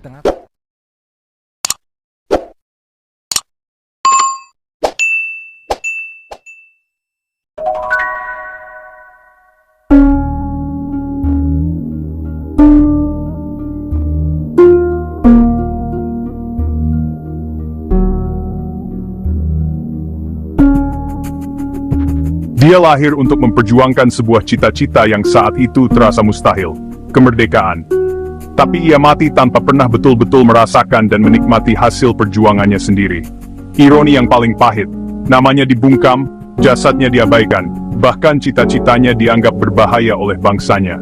tengah. Dia lahir untuk memperjuangkan sebuah cita-cita yang saat itu terasa mustahil, kemerdekaan. Tapi ia mati tanpa pernah betul-betul merasakan dan menikmati hasil perjuangannya sendiri. Ironi yang paling pahit, namanya dibungkam, jasadnya diabaikan, bahkan cita-citanya dianggap berbahaya oleh bangsanya.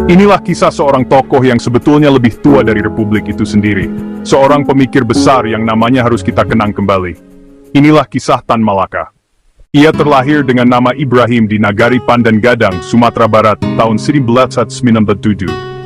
Inilah kisah seorang tokoh yang sebetulnya lebih tua dari republik itu sendiri. Seorang pemikir besar yang namanya harus kita kenang kembali. Inilah kisah Tan Malaka. Ia terlahir dengan nama Ibrahim di Nagari Pandan Gadang, Sumatera Barat, tahun 1997.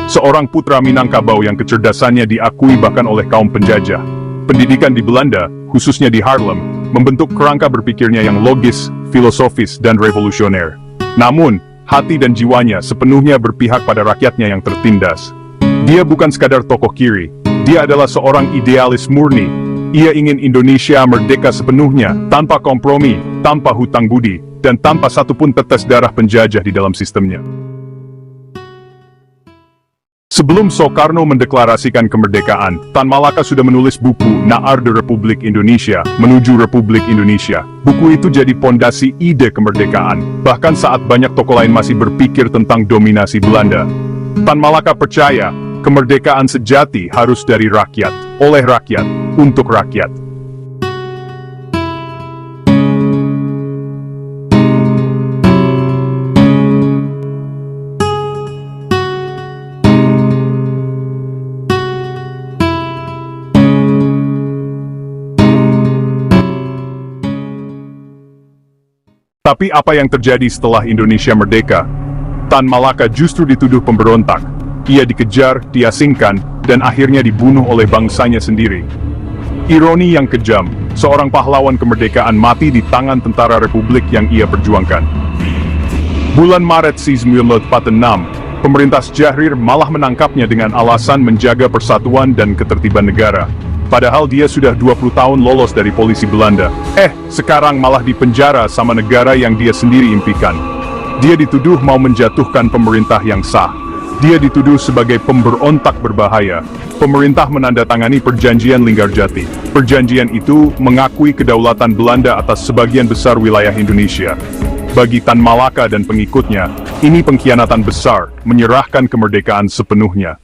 Seorang putra Minangkabau yang kecerdasannya diakui bahkan oleh kaum penjajah. Pendidikan di Belanda, khususnya di Haarlem, membentuk kerangka berpikirnya yang logis, filosofis, dan revolusioner. Namun, hati dan jiwanya sepenuhnya berpihak pada rakyatnya yang tertindas. Dia bukan sekadar tokoh kiri, dia adalah seorang idealis murni. Ia ingin Indonesia merdeka sepenuhnya, tanpa kompromi, tanpa hutang budi, dan tanpa satupun tetes darah penjajah di dalam sistemnya. Sebelum Soekarno mendeklarasikan kemerdekaan, Tan Malaka sudah menulis buku Naarde Republik Indonesia, Menuju Republik Indonesia. Buku itu jadi pondasi ide kemerdekaan, bahkan saat banyak tokoh lain masih berpikir tentang dominasi Belanda. Tan Malaka percaya, kemerdekaan sejati harus dari rakyat, oleh rakyat, untuk rakyat. Tapi apa yang terjadi setelah Indonesia merdeka? Tan Malaka justru dituduh pemberontak. Ia dikejar, diasingkan, dan akhirnya dibunuh oleh bangsanya sendiri. Ironi yang kejam, seorang pahlawan kemerdekaan mati di tangan tentara republik yang ia perjuangkan. Bulan Maret 1946, pemerintah Sjahrir malah menangkapnya dengan alasan menjaga persatuan dan ketertiban negara. Padahal dia sudah 20 tahun lolos dari polisi Belanda. Sekarang malah dipenjara sama negara yang dia sendiri impikan. Dia dituduh mau menjatuhkan pemerintah yang sah. Dia dituduh sebagai pemberontak berbahaya. Pemerintah menandatangani perjanjian Linggarjati. Perjanjian itu mengakui kedaulatan Belanda atas sebagian besar wilayah Indonesia. Bagi Tan Malaka dan pengikutnya, ini pengkhianatan besar, menyerahkan kemerdekaan sepenuhnya.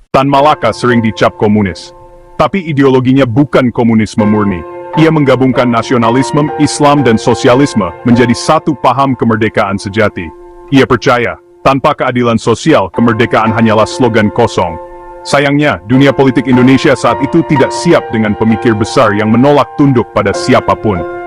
Tan Malaka sering dicap komunis. Tapi ideologinya bukan komunisme murni. Ia menggabungkan nasionalisme, Islam dan sosialisme menjadi satu paham kemerdekaan sejati. Ia percaya, tanpa keadilan sosial, kemerdekaan hanyalah slogan kosong. Sayangnya, dunia politik Indonesia saat itu tidak siap dengan pemikir besar yang menolak tunduk pada siapapun.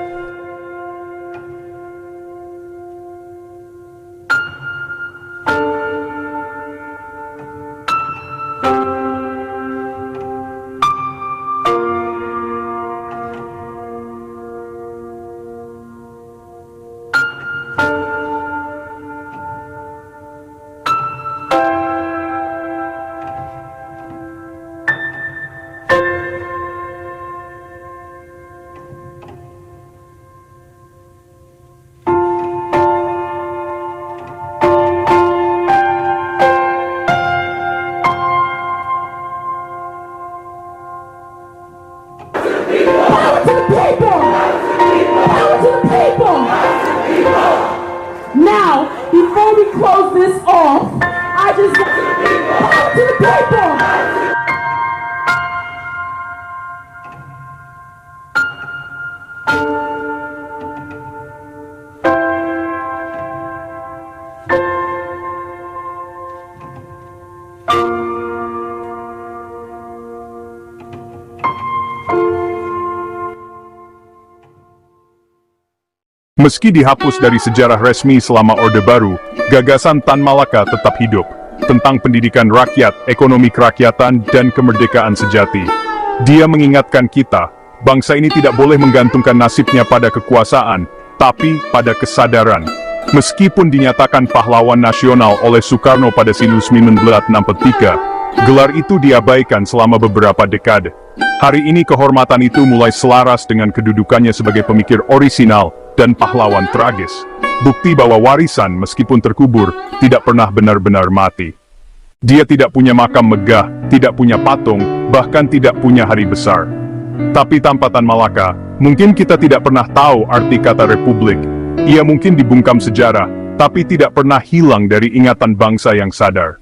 Now, before we close this off, I just want power to the people. Meski dihapus dari sejarah resmi selama Orde Baru, gagasan Tan Malaka tetap hidup, tentang pendidikan rakyat, ekonomi kerakyatan, dan kemerdekaan sejati. Dia mengingatkan kita, bangsa ini tidak boleh menggantungkan nasibnya pada kekuasaan, tapi pada kesadaran. Meskipun dinyatakan pahlawan nasional oleh Soekarno pada 1963, Gelar itu diabaikan selama beberapa dekade. Hari ini kehormatan itu mulai selaras dengan kedudukannya sebagai pemikir orisinal dan pahlawan tragis. Bukti bahwa warisan meskipun terkubur tidak pernah benar-benar mati. Dia tidak punya makam megah, tidak punya patung, bahkan tidak punya hari besar. Tapi tanpa Tan Malaka, mungkin kita tidak pernah tahu arti kata republik. Ia mungkin dibungkam sejarah, tapi tidak pernah hilang dari ingatan bangsa yang sadar.